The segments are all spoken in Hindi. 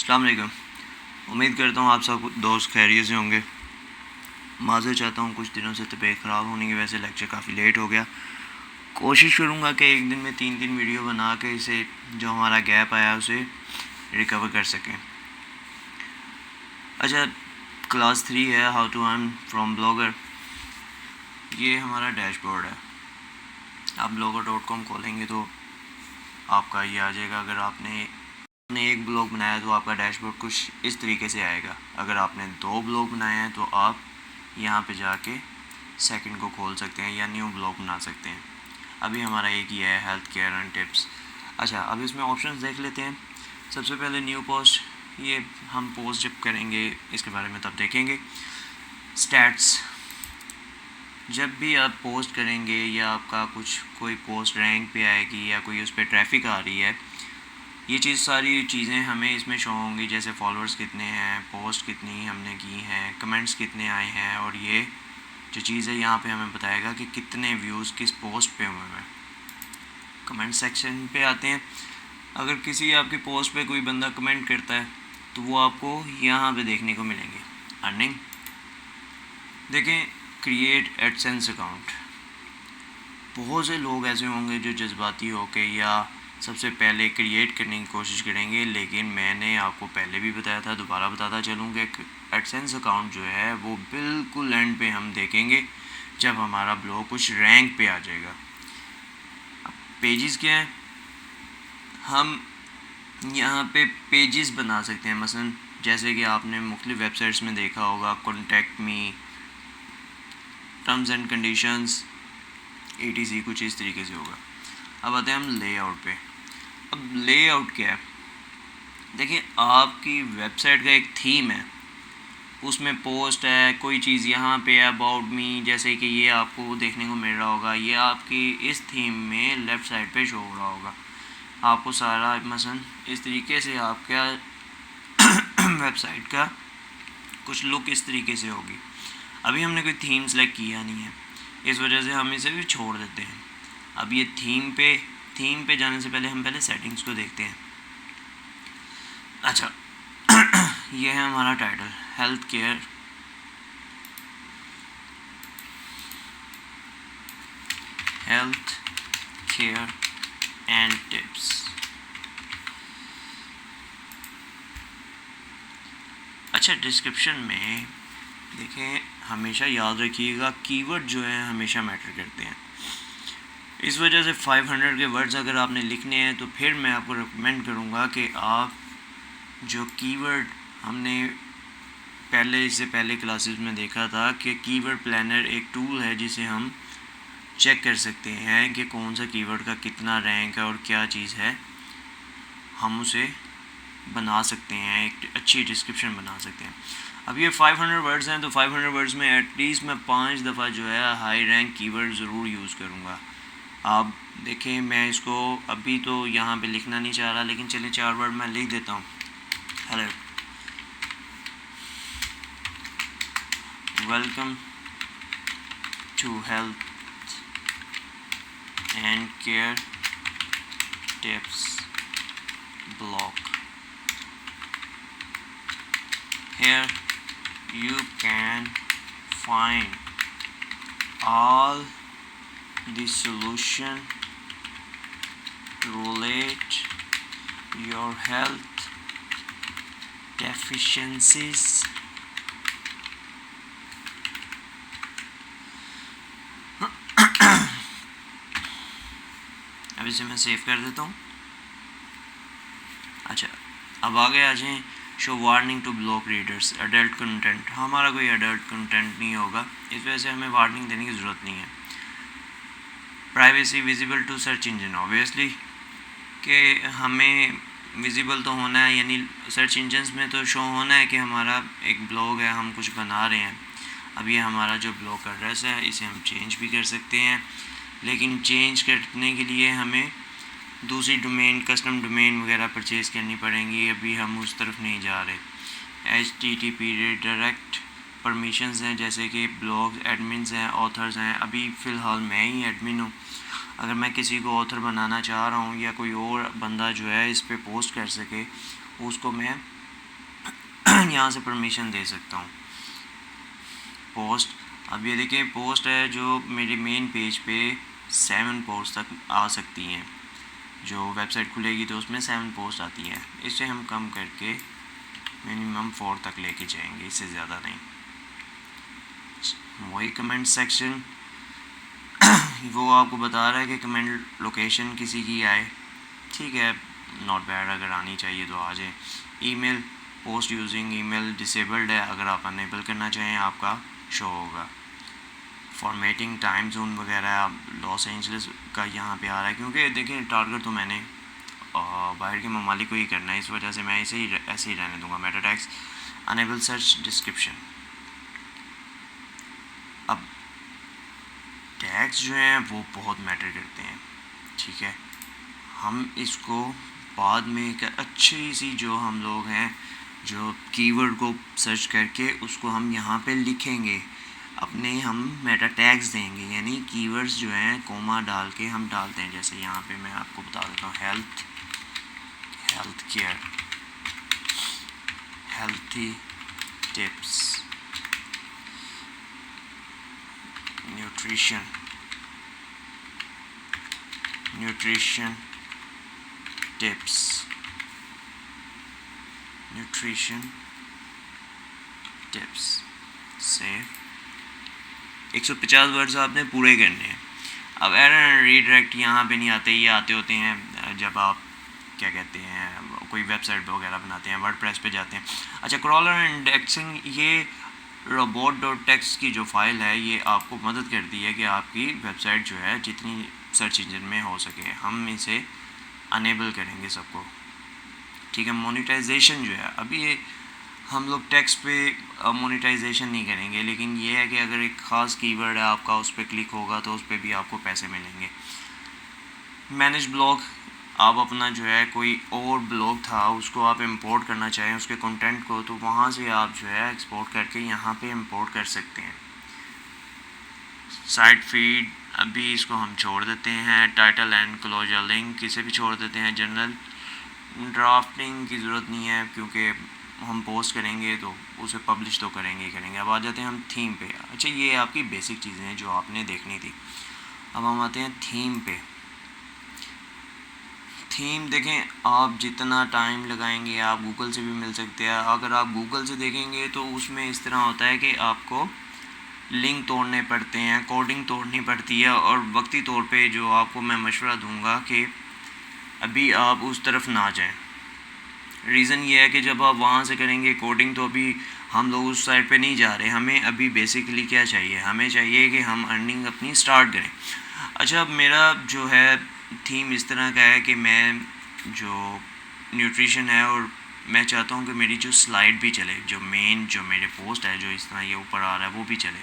अस्सलाम वालेकुम। उम्मीद करता हूँ आप सब दोस्त खैरियत से होंगे। माज़रत चाहता हूँ कुछ दिनों से तबीयत ख़राब होने की वजह से लेक्चर काफ़ी लेट हो गया। कोशिश करूँगा कि एक दिन में 3 वीडियो बना के इसे जो हमारा गैप आया उसे रिकवर कर सकें। अच्छा, क्लास 3 है how to earn from Blogger. ये हमारा डैशबोर्ड है। आप blogger.com खोलेंगे तो आपका ये आ जाएगा। अगर आपने एक ब्लॉग बनाया तो आपका डैशबोर्ड कुछ इस तरीके से आएगा। अगर आपने 2 ब्लॉग बनाए हैं तो आप यहाँ पे जाके सेकंड को खोल सकते हैं या न्यू ब्लॉग बना सकते हैं। अभी हमारा एक ही है हेल्थ केयर एंड टिप्स। अच्छा, अब इसमें ऑप्शंस देख लेते हैं। सबसे पहले न्यू पोस्ट, ये हम पोस्ट जब करेंगे इसके बारे में तब देखेंगे। स्टैट्स, जब भी आप पोस्ट करेंगे या आपका कोई पोस्ट रैंक पे आएगी या कोई उस पर ट्रैफिक आ रही है, ये सारी चीज़ें हमें इसमें शो होंगी। जैसे फॉलोअर्स कितने हैं, पोस्ट कितनी हमने की हैं, कमेंट्स कितने आए हैं, और ये जो चीज़ है यहाँ पे हमें बताएगा कि कितने व्यूज़ किस पोस्ट पे हुए हैं। कमेंट सेक्शन पे आते हैं। अगर किसी आपकी पोस्ट पे कोई बंदा कमेंट करता है तो वो आपको यहाँ पे देखने को मिलेंगे। अर्निंग देखें, क्रिएट एडसेंस अकाउंट। बहुत से लोग ऐसे होंगे जो जज्बाती होके या सबसे पहले क्रिएट करने की कोशिश करेंगे, लेकिन मैंने आपको पहले भी बताया था, दोबारा बताता चलूँ कि एडसेंस अकाउंट जो है वो बिल्कुल एंड पे हम देखेंगे जब हमारा ब्लॉग कुछ रैंक पे आ जाएगा। अब पेजेस क्या है, हम यहाँ पे पेजेस बना सकते हैं। मसलन जैसे कि आपने मुख्तलिफ वेबसाइट्स में देखा होगा, contact me, terms and conditions, etc, कुछ इस तरीके से होगा। अब आते हैं हम लेआउट पे। अब लेआउट क्या है, देखिए आपकी वेबसाइट का एक थीम है, उसमें पोस्ट है, कोई चीज़ यहाँ पे अबाउट मी, जैसे कि ये आपको देखने को मिल रहा होगा, ये आपकी इस थीम में लेफ़्ट साइड पे शो हो रहा होगा आपको सारा। मसलन इस तरीके से आपका वेबसाइट का कुछ लुक इस तरीके से होगी। अभी हमने कोई थीम सेलेक्ट किया नहीं है, इस वजह से हम इसे भी छोड़ देते हैं। अब ये थीम पे जाने से पहले हम सेटिंग्स को देखते हैं। अच्छा, ये है हमारा title, health care and tips. अच्छा, डिस्क्रिप्शन में देखें, हमेशा याद रखिएगा कीवर्ड जो है हमेशा मैटर करते हैं। इस वजह से 500 के वर्ड्स अगर आपने लिखने हैं तो फिर मैं आपको रिकमेंड करूँगा कि आप जो कीवर्ड हमने इससे पहले क्लासेस में देखा था कि कीवर्ड प्लानर एक टूल है जिसे हम चेक कर सकते हैं कि कौन सा कीवर्ड का कितना रैंक है और क्या चीज़ है, हम उसे बना सकते हैं, एक अच्छी डिस्क्रिप्शन बना सकते हैं। अब ये 500 वर्ड्स हैं तो 500 वर्ड्स में एटलीस्ट मैं 5 दफ़ा जो है हाई रैंक कीवर्ड ज़रूर यूज़ करूँगा। आप देखें, मैं इसको अभी तो यहाँ पे लिखना नहीं चाह रहा, लेकिन चलिए 4 वर्ड मैं लिख देता हूँ। Hello, welcome to health and care tips blog. Here you can find all the solution to relate your health deficiencies अब इसे मैं सेव कर देता हूँ। अच्छा, अब आगे आ जाएँ, show warning to blog readers, adult content. हमारा कोई अडल्ट कंटेंट नहीं होगा, इस वजह से हमें वार्निंग देने की ज़रूरत नहीं है। Privacy visible to search engine, obviously कि हमें विजिबल तो होना है, यानी सर्च इंजन्स में तो शो होना है कि हमारा एक ब्लॉग है, हम कुछ बना रहे हैं। अब ये हमारा जो ब्लॉग का एड्रेस है इसे हम चेंज भी कर सकते हैं, लेकिन चेंज करने के लिए हमें दूसरी डोमेन, कस्टम डोमेन वगैरह परचेज़ करनी पड़ेंगी। अभी हम उस तरफ नहीं जा रहे। HTTP डायरेक्ट परमिशंस हैं, जैसे कि ब्लॉग एडमिन्स हैं, ऑथर्स हैं। अभी फ़िलहाल मैं ही एडमिन हूँ। अगर मैं किसी को ऑथर बनाना चाह रहा हूँ या कोई और बंदा जो है इस पर पोस्ट कर सके, उसको मैं यहाँ से परमिशन दे सकता हूँ। पोस्ट, अब ये देखिए पोस्ट है जो मेरे मेन पेज पे 7 पोस्ट तक आ सकती हैं। जो वेबसाइट खुलेगी तो उसमें 7 पोस्ट आती हैं। इसे हम कम करके मिनिमम 4 तक लेके जाएंगे, इससे ज़्यादा नहीं। वही कमेंट सेक्शन वो आपको बता रहा है कि कमेंट लोकेशन किसी की आए, ठीक है, नॉट बैड, अगर आनी चाहिए तो आ जाए। Email, post using email disabled है, अगर आप अनेबल करना चाहें आपका शो होगा। फॉर्मेटिंग टाइम जोन वगैरह लॉस एंजलिस का यहाँ पे आ रहा है, क्योंकि देखिए टारगेट तो मैंने बाहर के ममालिक को ही करना है, इस वजह से मैं ऐसे ही रहने दूँगा। Meta tags enable search description. अब टैग्स जो हैं वो बहुत मैटर करते हैं, ठीक है। हम इसको बाद में एक अच्छी सी जो हम लोग हैं जो कीवर्ड को सर्च करके उसको हम यहाँ पे लिखेंगे, अपने हम मेटा टैग्स देंगे, यानी कीवर्ड्स जो हैं कोमा डाल के हम डालते हैं। जैसे यहाँ पे मैं आपको बता देता हूँ, health care, healthy tips, nutrition tips, nutrition tips से 150 वर्ड्स आपने पूरे करने हैं। अब एरर रीडायरेक्ट यहाँ पे नहीं आते, ये आते होते हैं जब आप क्या कहते हैं कोई वेबसाइट वगैरह बनाते हैं, वर्डप्रेस पे जाते हैं। अच्छा, क्रॉलर इंडेक्सिंग, ये robot.txt की जो फाइल है ये आपको मदद करती है कि आपकी वेबसाइट जो है जितनी सर्च इंजन में हो सके, हम इसे अनेबल करेंगे सबको, ठीक है। मोनेटाइजेशन जो है, अभी ये हम लोग टेक्स्ट पे मोनेटाइजेशन नहीं करेंगे, लेकिन ये है कि अगर एक ख़ास कीवर्ड है आपका उस पर क्लिक होगा तो उस पर भी आपको पैसे मिलेंगे। मैनेज ब्लॉग, आप अपना जो है कोई और ब्लॉग था उसको आप इंपोर्ट करना चाहें उसके कंटेंट को, तो वहाँ से आप जो है एक्सपोर्ट करके यहाँ पे इंपोर्ट कर सकते हैं। साइट फीड, अभी इसको हम छोड़ देते हैं। टाइटल एंड क्लोजर लिंक, इसे भी छोड़ देते हैं। जनरल ड्राफ्टिंग की ज़रूरत नहीं है क्योंकि हम पोस्ट करेंगे तो उसे पब्लिश तो करेंगे ही करेंगे। अब आ जाते हैं हम थीम पे। अच्छा, ये आपकी बेसिक चीज़ें हैं जो आपने देखनी थी। अब हम आते हैं थीम पे। थीम देखें, आप जितना टाइम लगाएंगे आप गूगल से भी मिल सकते हैं। अगर आप गूगल से देखेंगे तो उसमें इस तरह होता है कि आपको लिंक तोड़ने पड़ते हैं, कोडिंग तोड़नी पड़ती है, और वक्ती तौर पे जो आपको मैं मशवरा दूंगा कि अभी आप उस तरफ ना जाएं। रीज़न ये है कि जब आप वहाँ से करेंगे कोडिंग तो अभी हम लोग उस साइड पे नहीं जा रहे। हमें अभी बेसिकली क्या चाहिए, हमें चाहिए कि हम अर्निंग अपनी स्टार्ट करें। अच्छा, अब मेरा जो है थीम इस तरह का है कि मैं जो न्यूट्रिशन है और मैं चाहता हूँ कि मेरी जो स्लाइड भी चले, जो मेन जो मेरे पोस्ट है जो इस तरह ये ऊपर आ रहा है वो भी चले,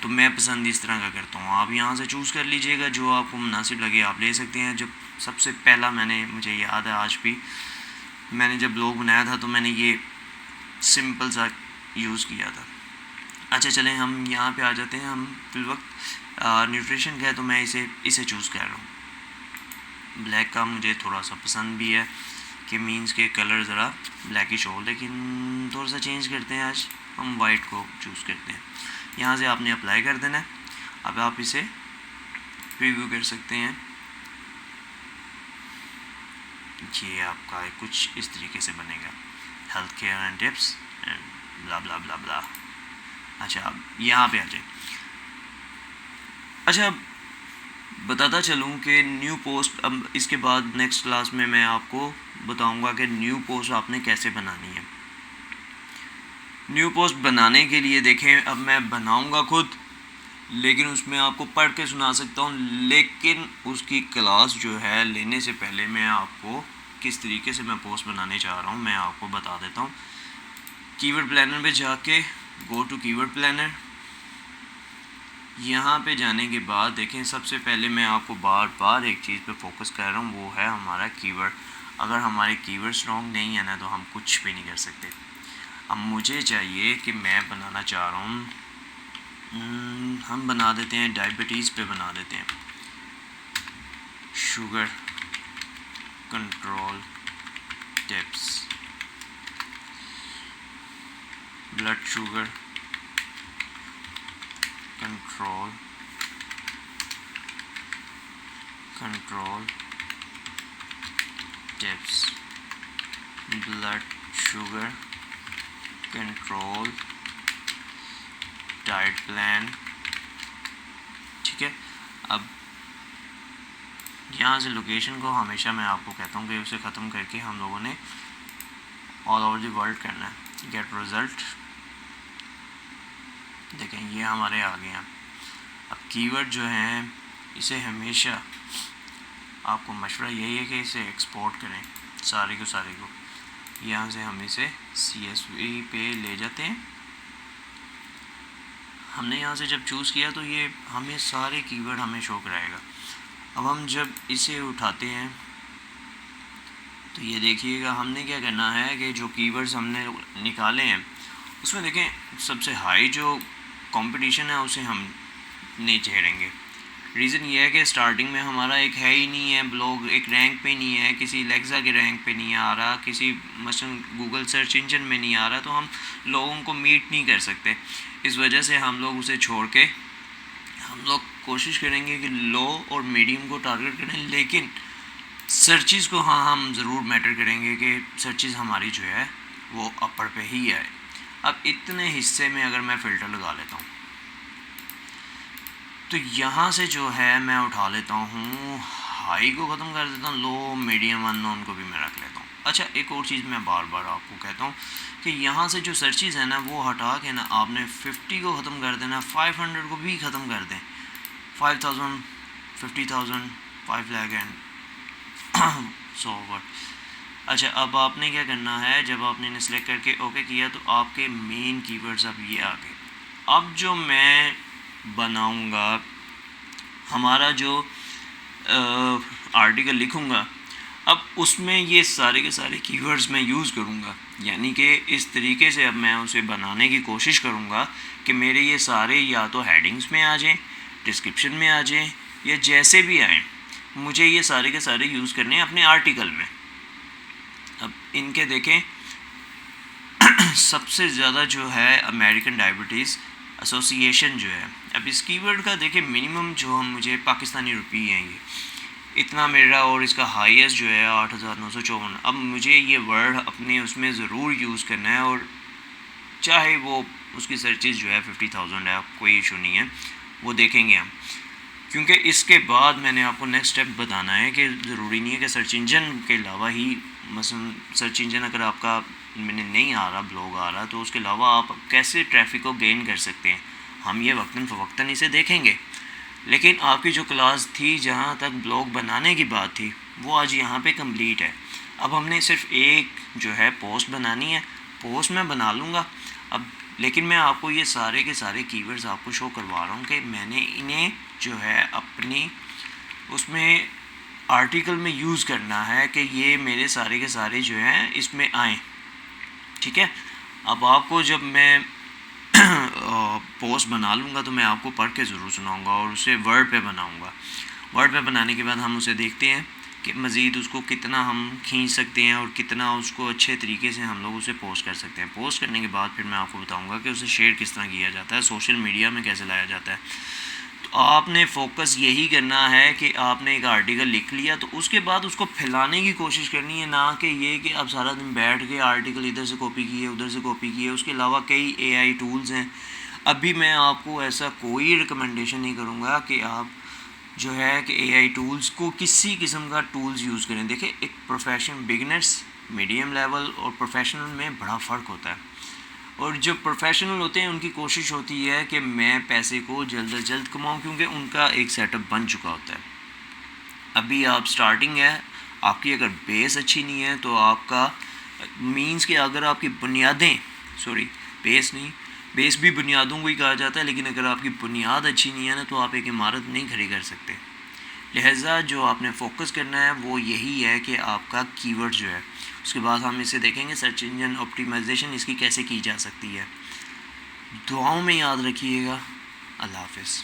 तो मैं पसंद इस तरह का करता हूँ। आप यहाँ से चूज़ कर लीजिएगा, जो आपको मुनासिब लगे आप ले सकते हैं। जब सबसे पहला मुझे याद है आज भी, मैंने जब ब्लॉग बनाया था तो मैंने ये सिंपल सा यूज़ किया था। अच्छा चलें, हम यहाँ पे आ जाते हैं। हम फिल वक्त न्यूट्रिशन का है तो मैं इसे चूज़ कर रहा हूँ। ब्लैक का मुझे थोड़ा सा पसंद भी है कि मीन्स के कलर ज़रा ब्लैकिश हो, लेकिन थोड़ा सा चेंज करते हैं। आज हम वाइट को चूज़ करते हैं। यहाँ से आपने अप्लाई कर देना है। अब आप इसे प्रीव्यू कर सकते हैं। ये आपका कुछ इस तरीके से बनेगा, health care and tips and blah blah blah blah. अच्छा, अब यहाँ पे आ जाए। अच्छा, बताता चलूँ कि न्यू पोस्ट, अब इसके बाद नेक्स्ट क्लास में मैं आपको बताऊँगा कि न्यू पोस्ट आपने कैसे बनानी है। न्यू पोस्ट बनाने के लिए देखें, अब मैं बनाऊँगा खुद, लेकिन उसमें आपको पढ़ के सुना सकता हूँ, लेकिन उसकी क्लास जो है लेने से पहले मैं आपको किस तरीके से मैं पोस्ट बनाने चाह रहा हूँ मैं आपको बता देता हूँ। कीवर्ड प्लानर पे जाके गो टू कीवर्ड प्लानर, यहाँ पे जाने के बाद देखें, सबसे पहले मैं आपको बार बार एक चीज़ पे फोकस कर रहा हूँ, वो है हमारा कीवर्ड। अगर हमारे कीवर्ड स्ट्रॉन्ग नहीं है ना तो हम कुछ भी नहीं कर सकते। अब मुझे चाहिए कि मैं बनाना चाह रहा हूँ, हम बना देते हैं डायबिटीज़ पे बना देते हैं, sugar control tips. Blood sugar control tips, blood sugar control diet plan. ठीक है, अब यहाँ से लोकेशन को हमेशा मैं आपको कहता हूँ कि उसे ख़त्म करके हम लोगों ने ऑल ओवर द वर्ल्ड करना है। गेट रिज़ल्ट, देखें ये हमारे आ गए हैं। अब कीवर्ड जो हैं इसे हमेशा आपको मशवरा यही है कि इसे एक्सपोर्ट करें सारे को। यहाँ से हम इसे CSV पे ले जाते हैं। हमने यहाँ से जब चूज़ किया तो ये हमें सारे कीवर्ड हमें शो कराएगा। अब हम जब इसे उठाते हैं तो ये देखिएगा हमने क्या करना है कि जो कीवर्ड्स हमने निकाले हैं उसमें देखें सबसे हाई जो कंपटीशन है उसे हम नीचे हेरेंगे। रीज़न ये है कि स्टार्टिंग में हमारा एक है ही नहीं है ब्लॉग, एक रैंक पे नहीं है, किसी एलेक्सा के रैंक पे नहीं आ रहा, किसी मसलन गूगल सर्च इंजन में नहीं आ रहा, तो हम लोगों को मीट नहीं कर सकते। इस वजह से हम लोग उसे छोड़ के हम लोग कोशिश करेंगे कि लो और मीडियम को टारगेट करें, लेकिन सर्चिज़ को हाँ हम ज़रूर मैटर करेंगे कि सर्चिज़ हमारी जो है वो अपर पे ही आए। अब इतने हिस्से में अगर मैं फ़िल्टर लगा लेता हूँ तो यहाँ से जो है मैं उठा लेता हूँ, हाई को ख़त्म कर देता हूँ, लो मीडियम अननोन को भी मैं रख लेता हूँ। अच्छा, एक और चीज़ मैं बार बार आपको कहता हूँ कि यहाँ से जो सर्चिज़ है ना वो हटा के ना आपने 50 को ख़त्म कर देना, 500 को भी ख़त्म कर दें, 5000, 50,000, 5 लाख एंड सो व्हाट। अच्छा, अब आपने क्या करना है, जब आपने इन्हें सेलेक्ट करके ओके किया तो आपके मेन कीवर्ड्स अब ये आ गए। अब जो मैं बनाऊंगा, हमारा जो आर्टिकल लिखूंगा, अब उसमें ये सारे के सारे कीवर्ड्स मैं यूज़ करूंगा। यानी कि इस तरीके से अब मैं उसे बनाने की कोशिश करूंगा कि मेरे ये सारे या तो हेडिंग्स में आ जाएं, डिस्क्रिप्शन में आ जाएं, या जैसे भी आएँ, मुझे ये सारे के सारे यूज़ करने हैं अपने आर्टिकल में। अब इनके देखें सबसे ज़्यादा जो है अमेरिकन डायबिटीज़ एसोसिएशन जो है, अब इस कीवर्ड का देखें मिनिमम जो हम मुझे पाकिस्तानी रुपये हैं ये इतना मेरा, और इसका हाईएस्ट जो है 8,954। अब मुझे ये वर्ड अपने उसमें ज़रूर यूज़ करना है, और चाहे वो उसकी सर्चिज़ जो है 50,000 है, कोई इशू नहीं है, वो देखेंगे हम। क्योंकि इसके बाद मैंने आपको नेक्स्ट स्टेप बताना है कि ज़रूरी नहीं है कि सर्च इंजन के अलावा ही, मसलन सर्च इंजन अगर आपका मैंने नहीं आ रहा, ब्लॉग आ रहा, तो उसके अलावा आप कैसे ट्रैफिक को गेन कर सकते हैं, हम ये वक्तन फ़वक्तन इसे देखेंगे। लेकिन आपकी जो क्लास थी जहाँ तक ब्लॉग बनाने की बात थी वो आज यहाँ पे कंप्लीट है। अब हमने सिर्फ एक जो है पोस्ट बनानी है, पोस्ट मैं बना लूँगा। अब लेकिन मैं आपको ये सारे के सारे कीवर्ड्स आपको शो करवा रहा हूँ कि मैंने इन्हें जो है अपनी उसमें आर्टिकल में यूज़ करना है कि ये मेरे सारे के सारे जो हैं इसमें आएँ। ठीक है, अब आपको जब मैं पोस्ट बना लूँगा तो मैं आपको पढ़ के ज़रूर सुनाऊँगा और उसे वर्ड पे बनाऊँगा। वर्ड पे बनाने के बाद हम उसे देखते हैं कि मज़ीद उसको कितना हम खींच सकते हैं और कितना उसको अच्छे तरीके से हम लोग उसे पोस्ट कर सकते हैं। पोस्ट करने के बाद फिर मैं आपको बताऊँगा कि उसे शेयर किस तरह किया जाता है, सोशल मीडिया में कैसे लाया जाता है। तो आपने फ़ोकस यही करना है कि आपने एक आर्टिकल लिख लिया तो उसके बाद उसको फैलाने की कोशिश करनी है, ना कि ये कि आप सारा दिन बैठ के आर्टिकल इधर से कॉपी किए उधर से कॉपी किए। उसके अलावा कई AI टूल्स हैं। अभी मैं आपको ऐसा कोई रिकमेंडेशन नहीं करूँगा कि आप जो है कि AI टूल्स को किसी किस्म का टूल्स यूज़ करें। देखिए, एक प्रोफेशन, बिगनर्स, मीडियम लेवल और प्रोफेशनल में बड़ा फ़र्क होता है। और जो प्रोफेशनल होते हैं उनकी कोशिश होती है कि मैं पैसे को जल्द से जल्द कमाऊँ, क्योंकि उनका एक सेटअप बन चुका होता है। अभी आप स्टार्टिंग है, आपकी अगर बेस अच्छी नहीं है तो आपका मींस कि अगर आपकी बुनियादें, बेस नहीं, बेस भी बुनियादों को ही कहा जाता है, लेकिन अगर आपकी बुनियाद अच्छी नहीं है ना तो आप एक इमारत नहीं खड़ी कर सकते। लिहाजा जो आपने फ़ोकस करना है वो यही है कि आपका कीवर्ड जो है। उसके बाद हम इसे देखेंगे सर्च इंजन ऑप्टिमाइजेशन इसकी कैसे की जा सकती है। दुआओं में याद रखिएगा। अल्लाह हाफ़िज़।